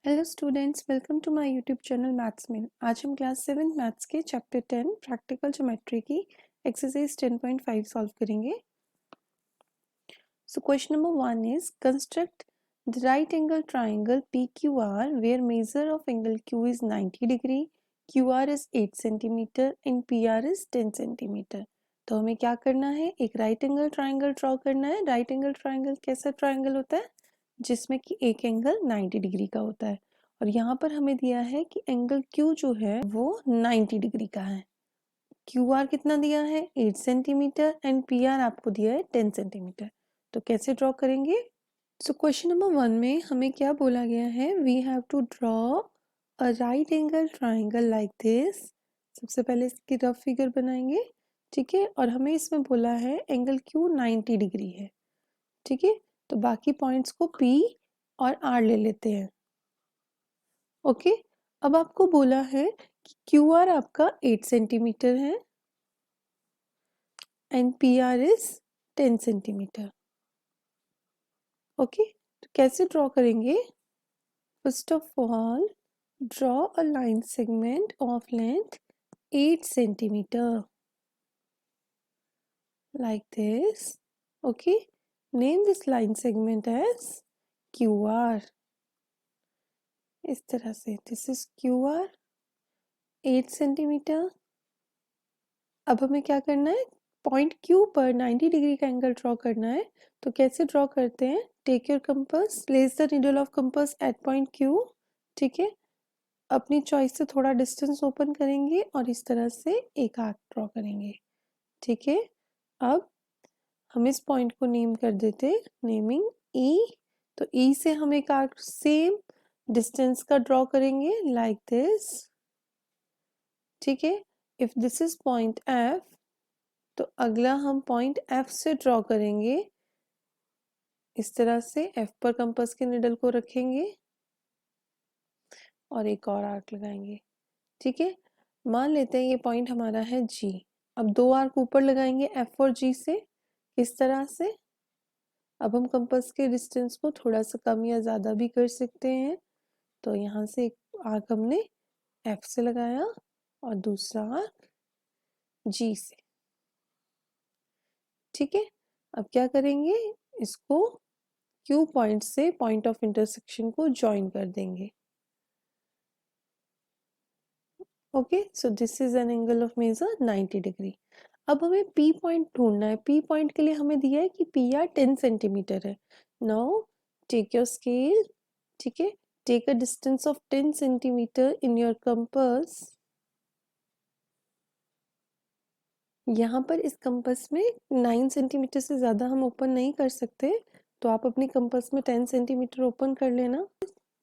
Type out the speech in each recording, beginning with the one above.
Hello students, welcome to my YouTube channel maths में। आज हम क्लास 7 मैथ्स के चैप्टर 10 प्रैक्टिकल ज्योमेट्री की एक्सरसाइज 10.5 सॉल्व करेंगे। So question number 1 is construct the right angle triangle PQR where measure of angle Q is 90 degree, QR is 8 centimetre and PR is 10 centimetre. तो हमें क्या करना है, एक right angle triangle draw करना है। राइट एंगल ट्राइंगल कैसा triangle होता है, जिसमें कि एक एंगल 90 डिग्री का होता है। और यहाँ पर हमें दिया है कि एंगल Q जो है वो 90 डिग्री का है। QR कितना दिया है, 8 सेंटीमीटर एंड PR आपको दिया है 10 सेंटीमीटर। तो कैसे ड्रॉ करेंगे? सो क्वेश्चन नंबर 1 में हमें क्या बोला गया है, we have to draw a right angle triangle like this. सबसे पहले इसकी रफ फिगर बनाएंगे, ठीक है। और हमें इसमें बोला है एंगल Q 90 डिग्री है, ठीक है। तो बाकी पॉइंट्स को P और R ले लेते हैं, ओके। अब आपको बोला है कि QR आपका 8 सेंटीमीटर है and PR is 10 centimetre, okay. तो कैसे ड्रॉ करेंगे? First of all draw a line segment of length 8 centimetre like this, okay. Name this line segment as QR। इस तरह से दिस इज QR 8 सेंटीमीटर। अब हमें क्या करना है, पॉइंट Q पर 90 डिग्री का एंगल ड्रॉ करना है। तो कैसे ड्रॉ करते हैं, take your compass, place the needle of compass at point Q, ठीक है। अपनी चॉइस से थोड़ा डिस्टेंस ओपन करेंगे और इस तरह से एक आर्क ड्रॉ करेंगे, ठीक है। अब हम इस पॉइंट को नेम कर देते, नेमिंग E। तो E से हम एक आर्क सेम डिस्टेंस का ड्रॉ करेंगे लाइक दिस, ठीक है। If this is point F, तो अगला हम पॉइंट F से ड्रॉ करेंगे। इस तरह से F पर कंपास के निडल को रखेंगे और एक और आर्क लगाएंगे, ठीक है। मान लेते हैं ये पॉइंट हमारा है G। अब दो आर्क ऊपर लगाएंगे F और G से, इस तरह से। अब हम कंपास के डिस्टेंस को थोड़ा सा कम या ज़्यादा भी कर सकते हैं। तो यहाँ से एक आर्क हमने F से लगाया और दूसरा आर्क G से, ठीक है। अब क्या करेंगे, इसको Q पॉइंट से पॉइंट ऑफ इंटरसेक्शन को ज्वाइन कर देंगे, okay. So this is an angle of measure 90 degree. अब हमें P पॉइंट ढूंढना है। P पॉइंट के लिए हमें दिया है कि PR 10 सेंटीमीटर है। नाउ टेक योर स्केल, ठीक है। Take a distance of 10 centimetre in your compass. यहाँ पर इस कंपास में 9 सेंटीमीटर से ज़्यादा हम ओपन नहीं कर सकते, तो आप अपनी कंपास में 10 सेंटीमीटर ओपन कर लेना,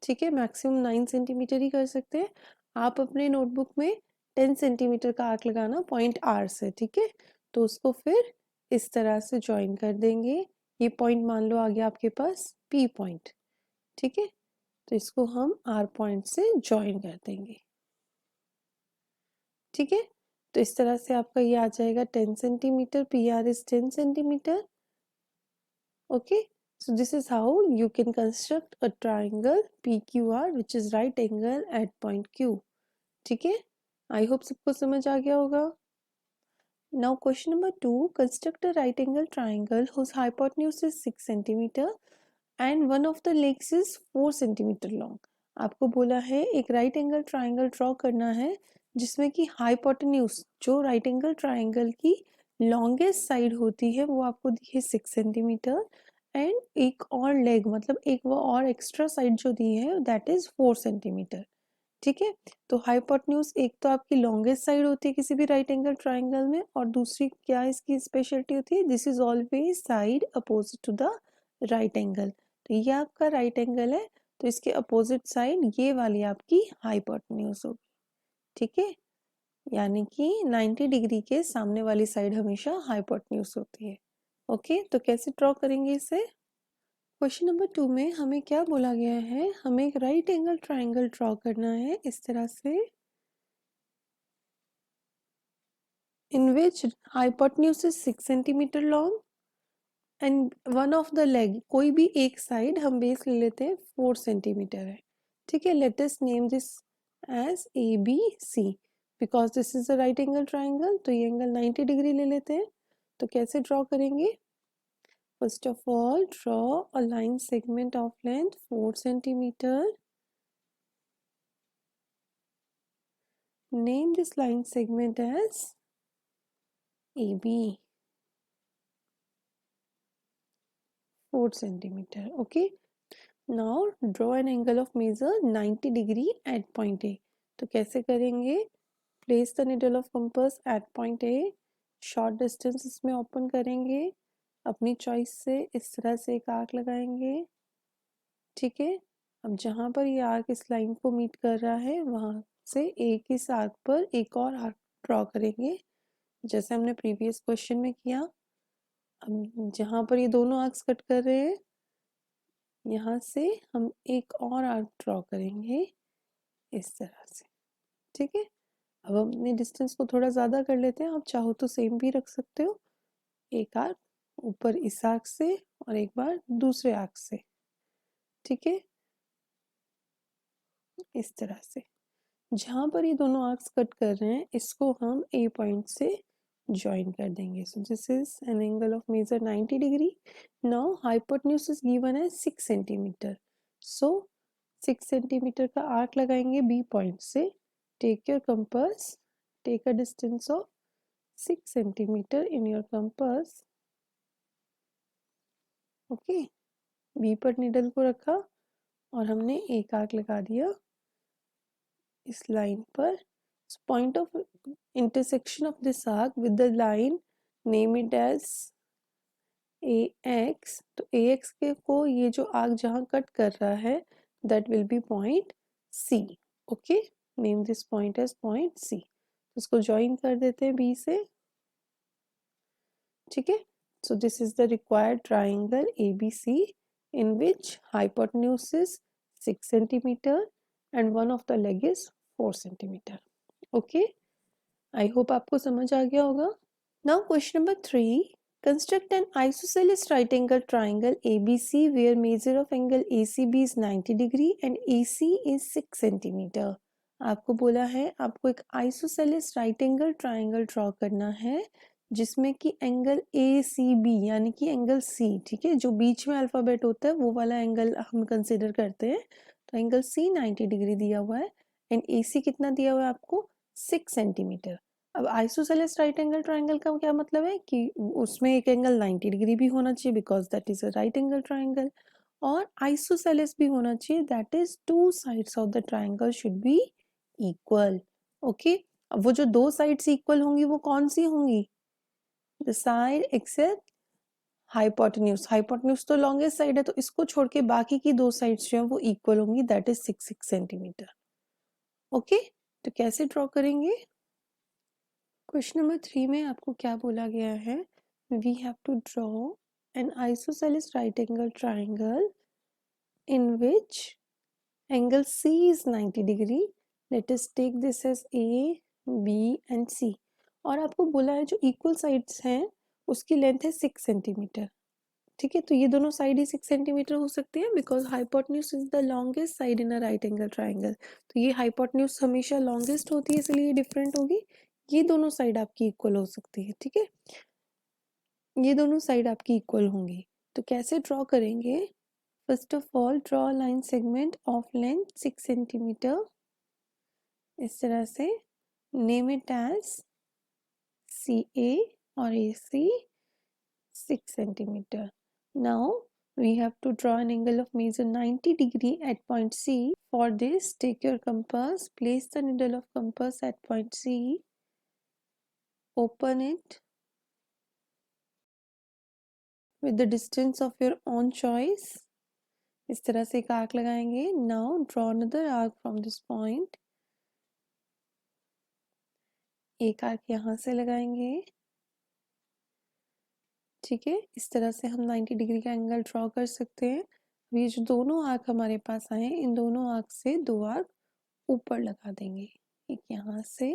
ठीक है। मैक्सिमम 9 सेंटीमीटर ही कर सकते हैं। आप अपने नोटबुक में 10 सेंटीमीटर का आर्क लगाना पॉइंट R से, ठीक है। तो उसको फिर इस तरह से ज्वाइन कर देंगे। ये पॉइंट मान लो आ गया आपके पास P पॉइंट, ठीक है। तो इसको हम R पॉइंट से ज्वाइन कर देंगे, ठीक है। तो इस तरह से आपका ये आ जाएगा 10 centimetre, PR is 10 centimetre, okay. So this is how you can construct a triangle PQR which is right angle at point Q, ठीक है। आई होप सबको समझ आ गया होगा। Now question number 2, construct a right angle triangle whose hypotenuse is 6 centimeter and one of the legs is 4 centimeter long। आपको बोला है एक राइट एंगल ट्राइंगल ड्रॉ करना है जिसमें कि हाइपोटेन्यूज, जो राइट एंगल ट्राइंगल की लॉन्गेस्ट साइड होती है, वो आपको दी है 6 सेंटीमीटर एंड एक और लेग, मतलब एक वो और एक्स्ट्रा साइड जो दी है दैट इज 4 सेंटीमीटर, ठीक है। तो हाइपोटेन्यूज एक तो आपकी लॉन्गेस्ट साइड होती है किसी भी राइट एंगल ट्राइंगल में, और दूसरी क्या इसकी स्पेशलिटी होती है, this is always side opposite to the right angle. तो ये आपका राइट एंगल है, तो इसके अपोजिट साइड ये वाली आपकी हाइपोटेन्यूज होगी, ठीक है। यानी कि 90 डिग्री के सामने वाली साइड हमेशा हाइपोटेन्यूज होती है, ओके। तो कैसे ड्रॉ करेंगे इसे? क्वेश्चन नंबर 2 में हमें क्या बोला गया है, हमें एक राइट एंगल ट्राइंगल ड्रॉ करना है इस तरह से, in which hypotenuse is 6 centimetre long and one of the leg, कोई भी एक साइड हम बेस ले लेते हैं 4 सेंटीमीटर है, ठीक है, let us name this as ABC because this is a right angle triangle, तो ये एंगल 90 डिग्री ले लेते हैं। तो कैसे ड्रॉ करेंगे? First of all draw a line segment of length 4 centimetre. Name this line segment as AB, 4 centimeter. Okay. Now draw an angle of measure 90 degree at point A. तो कैसे करेंगे? Place the needle of compass at point A. Short distance इसमें open करेंगे. अपनी choice से इस तरह से एक आर्क लगाएंगे. ठीक है. अब जहाँ पर ये आर्क इस लाइन को मीट कर रहा है वहाँ से एक इस आर्क पर एक और आर्क ड्रॉ करेंगे जैसे हमने प्रीवियस क्वेश्चन में किया. अब जहाँ पर ये दोनों आर्क्स कट कर रहे हैं यहाँ से हम एक और आर्क ड्रॉ करेंगे इस तरह से. ठीक है. अब हम अपने डिस्टेंस को थोड़ा ज़्यादा कर लेते हैं. आप चाहो तो सेम भी रख सकते हो. एक आर्क ऊपर इस आर्क से और एक बार दूसरे आर्क से. ठीक है. इस तरह से जहाँ पर ये दोनों आर्क्स कट कर रहे हैं इसको हम ए पॉइंट से ज्वाइन कर देंगे. So this is an angle of measure 90 degree. Now hypotenuse is given है 6 सेंटीमीटर. सो 6 सेंटीमीटर का आर्क लगाएंगे बी पॉइंट से. Take your compass, take a distance of 6 centimetre in your compass. Okay. B पर needle को रखा और हमने एक आर्क लगा दिया इस लाइन पर. Point of intersection of this arc with the line, name it as AX. तो AX के को ये जो आर्क जहाँ कट कर रहा है that will be point C. Okay, name this point as point C. इसको ज्वाइन कर देते हैं B से. ठीक है. So this is the required triangle ABC in which hypotenuse is 6 centimeter and one of the leg is 4 centimeter. Okay. I hope आपको समझ आ गया होगा. Now question number 3. Construct an isosceles right angle triangle ABC where measure of angle ACB is 90 degree and AC is 6 centimeter. आपको बोला है आपको एक isosceles right angle triangle draw करना है जिसमें कि एंगल ACB यानी कि एंगल C, ठीक है, जो बीच में अल्फाबेट होता है वो वाला एंगल हम कंसिडर करते हैं. तो एंगल C 90 डिग्री दिया हुआ है एंड AC कितना दिया हुआ है आपको? 6 सेंटीमीटर. अब आइसोसेलेस राइट एंगल ट्राइंगल का क्या मतलब है कि उसमें एक एंगल 90 डिग्री भी होना चाहिए because that is a right angle triangle और आइसोसेलेस भी होना चाहिए that is two sides of the triangle should be equal. Okay. अब वो जो दो साइड्स इक्वल होंगी वो कौन सी होंगी? The side except hypotenuse. Hypotenuse तो लॉन्गेस्ट साइड है तो इसको छोड़ के बाकी की दो साइड्स जो है वो इक्वल होंगी दैट इज 6 सेंटीमीटर. ओके. तो कैसे ड्रॉ करेंगे? क्वेश्चन नंबर 3 में आपको क्या बोला गया है? We have to draw an isosceles right angle triangle in which angle C is 90 degree. Let us take this as A, B and C. और आपको बोला है जो इक्वल साइड्स हैं उसकी लेंथ है 6 सेंटीमीटर. ठीक है. तो ये दोनों साइड ही 6 सेंटीमीटर हो सकती है because hypotenuse is the longest side in a right angle triangle. तो ये हाइपोटेन्यूज हमेशा लॉन्गेस्ट होती है इसलिए डिफरेंट होगी. ये दोनों साइड आपकी इक्वल हो सकती है. ठीक है. ये दोनों साइड आपकी इक्वल होंगी. तो कैसे ड्रॉ करेंगे? First of all draw line segment of length 6 centimetre इस तरह से. नेम इट एज CA और AC 6 centimeter. Now we have to draw an angle of measure 90 degree at point C. For this, take your compass, place the needle of compass at point C, open it with the distance of your own choice. इस तरह से एक arc लगाएंगे. Now draw another arc from this point. एक arc यहाँ से लगाएंगे. ठीक है. इस तरह से हम 90 डिग्री का एंगल ड्रॉ कर सकते हैं. ये जो दोनों आर्क हमारे पास आए इन दोनों आर्क से दो आर्क ऊपर लगा देंगे. एक यहाँ से.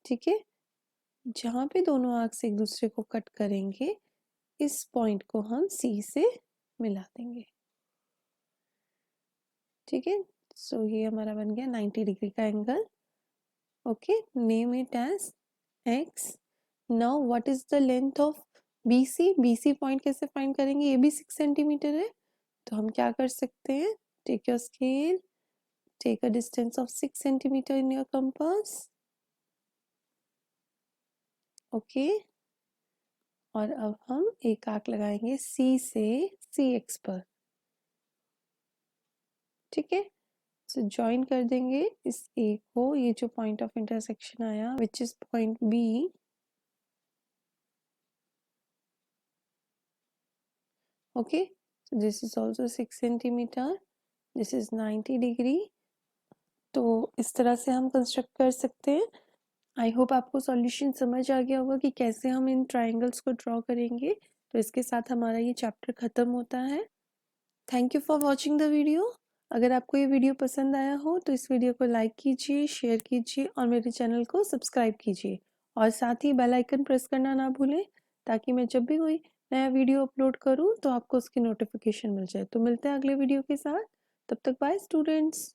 ठीक है. जहाँ पे दोनों आर्क्स एक दूसरे को कट करेंगे इस पॉइंट को हम C से मिला देंगे. ठीक है. सो ये हमारा बन गया 90 डिग्री का angle. Okay, name it as x. Now what is the length of BC? BC point कैसे फाइंड करेंगे? ये भी 6 सेंटीमीटर है. तो हम क्या कर सकते हैं? Take your scale, take a distance of 6 centimetre in your compass. Okay, और अब हम एक आर्क लगाएंगे C से CX पर. ठीक है, सो ज्वाइन कर देंगे इस A को, ये जो पॉइंट ऑफ इंटरसेक्शन आया which is point B. Okay, so this is also 6 centimeter, this is 90 degree. तो इस तरह से हम कंस्ट्रक्ट कर सकते हैं. आई होप आपको सॉल्यूशन समझ आ गया होगा कि कैसे हम इन ट्राइंगल्स को ड्रॉ करेंगे. तो इसके साथ हमारा ये चैप्टर ख़त्म होता है. Thank you for watching the video. अगर आपको ये वीडियो पसंद आया हो तो इस वीडियो को लाइक कीजिए, शेयर कीजिए और मेरे चैनल को सब्सक्राइब कीजिए. और साथ ही बेल आइकन प्रेस करना ना भूलें, ताकि मैं जब भी कोई नया वीडियो अपलोड करूं तो आपको उसकी नोटिफिकेशन मिल जाए. तो मिलते हैं अगले वीडियो के साथ. तब तक बाय स्टूडेंट्स.